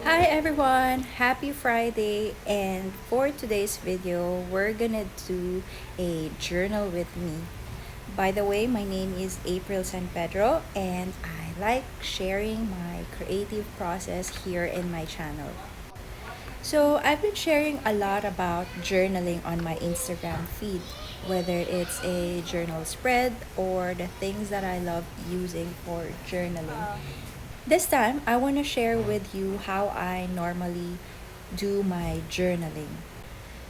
Hi everyone, happy Friday, and for today's video we're gonna do a journal with me. By the way, my name is April San Pedro and I like sharing my creative process here in my channel. So I've been sharing a lot about journaling on my Instagram feed, whether it's a journal spread or the things that I love using for journaling. This time, I want to share with you how I normally do my journaling.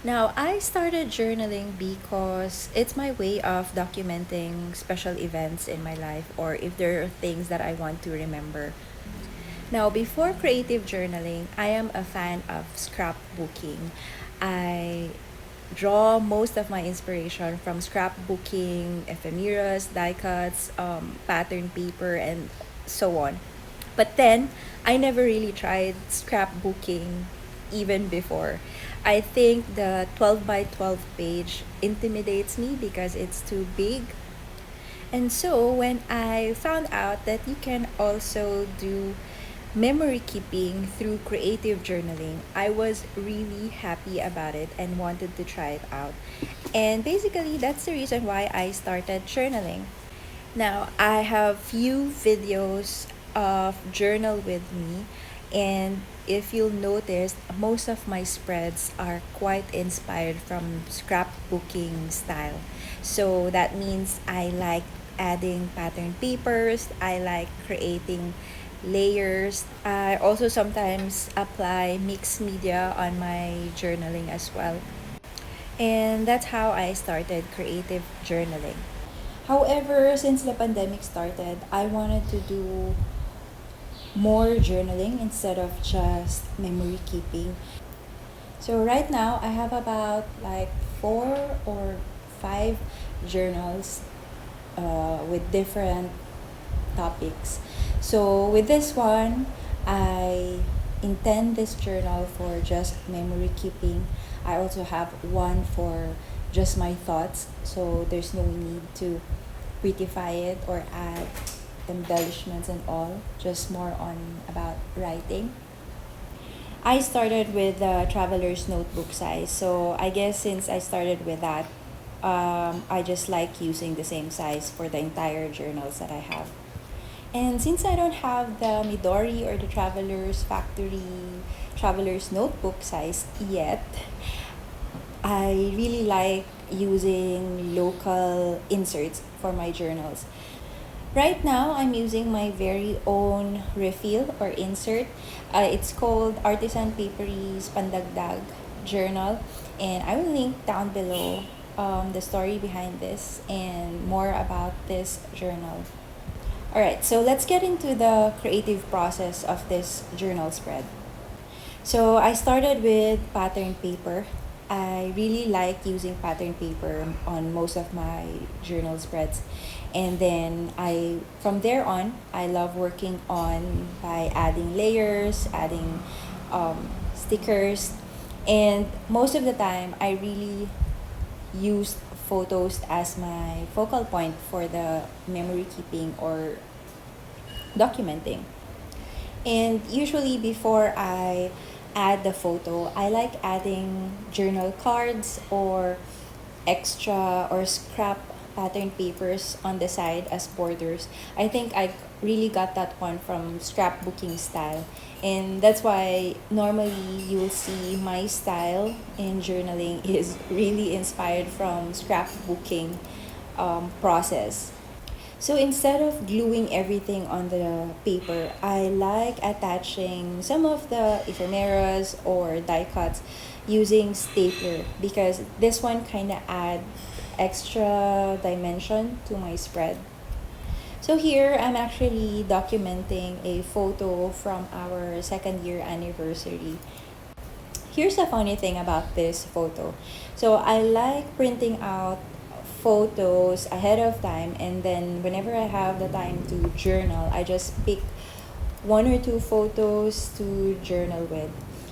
Now, I started journaling because it's my way of documenting special events in my life or if there are things that I want to remember. Now, before creative journaling, I am a fan of scrapbooking. I draw most of my inspiration from scrapbooking, ephemeras, die cuts, pattern paper, and so on. But then I never really tried scrapbooking even before. I think the 12 by 12 page intimidates me because it's too big. And so when I found out that you can also do memory keeping through creative journaling, I was really happy about it and wanted to try it out. And basically, that's the reason why I started journaling. Now, I have few videos of journal with me, and if you'll notice, most of my spreads are quite inspired from scrapbooking style. So that means I like adding pattern papers, I like creating layers. I also sometimes apply mixed media on my journaling as well. And that's how I started creative journaling. However, since the pandemic started, I wanted to do more journaling instead of just memory keeping. So right now, I have about like 4 or 5 journals with different topics. So with this one, I intend this journal for just memory keeping. I also have one for just my thoughts, so there's no need to prettify it or add embellishments and all, just more on about writing. I started with the traveler's notebook size, so I guess since I started with that, I just like using the same size for the entire journals that I have. And since I don't have the Midori or the Traveler's Factory Traveler's Notebook size yet, I really like using local inserts for my journals. Right now, I'm using my very own refill or insert. It's called Artisan Papery's Pandagdag Journal, and I will link down below the story behind this and more about this journal. Alright, so let's get into the creative process of this journal spread. So I started with pattern paper. I really like using pattern paper on most of my journal spreads. And then from there on, I love working on by adding layers, adding stickers. And most of the time, I really used photos as my focal point for the memory keeping or documenting. And usually before I add the photo, I like adding journal cards or extra or scrap pattern papers on the side as borders. I think I really got that one from scrapbooking style. And that's why normally you'll see my style in journaling is really inspired from scrapbooking process. So instead of gluing everything on the paper, I like attaching some of the ephemeras or die cuts using stapler because this one kind of add extra dimension to my spread. So here I'm actually documenting a photo from our second year anniversary. Here's the funny thing about this photo. So I like printing out photos ahead of time, and then whenever I have the time to journal, I just pick 1 or 2 photos to journal with.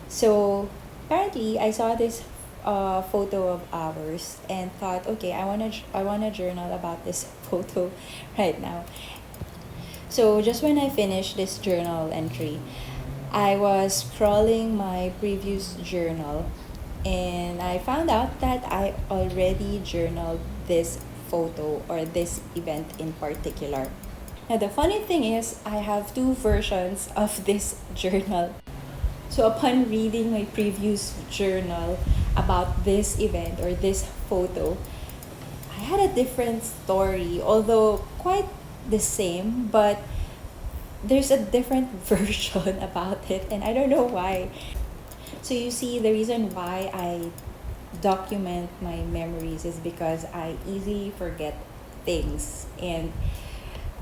So apparently I saw this photo of ours and thought, okay, I wanna journal about this photo right now. So just when I finished this journal entry, I was scrolling my previous journal and I found out that I already journaled this photo or this event in particular. Now, the funny thing is, I have two versions of this journal. So, upon reading my previous journal about this event or this photo, I had a different story, although quite the same, but there's a different version about it, and I don't know why. So, you see, the reason why I document my memories is because I easily forget things, and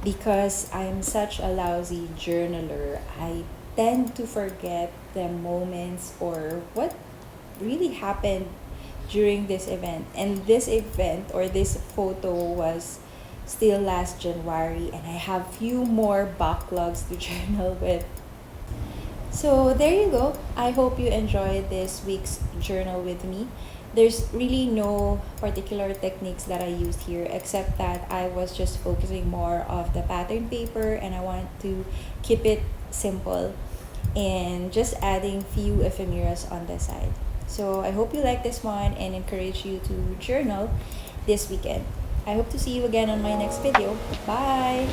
because I'm such a lousy journaler, I tend to forget the moments or what really happened during this event. And this event or this photo was still last January, and I have few more backlogs to journal with. So there you go. I hope you enjoyed this week's journal with me. There's really no particular techniques that I used here except that I was just focusing more of the pattern paper and I want to keep it simple and just adding few ephemeras on the side. So I hope you like this one and encourage you to journal this weekend. I hope to see you again on my next video. Bye!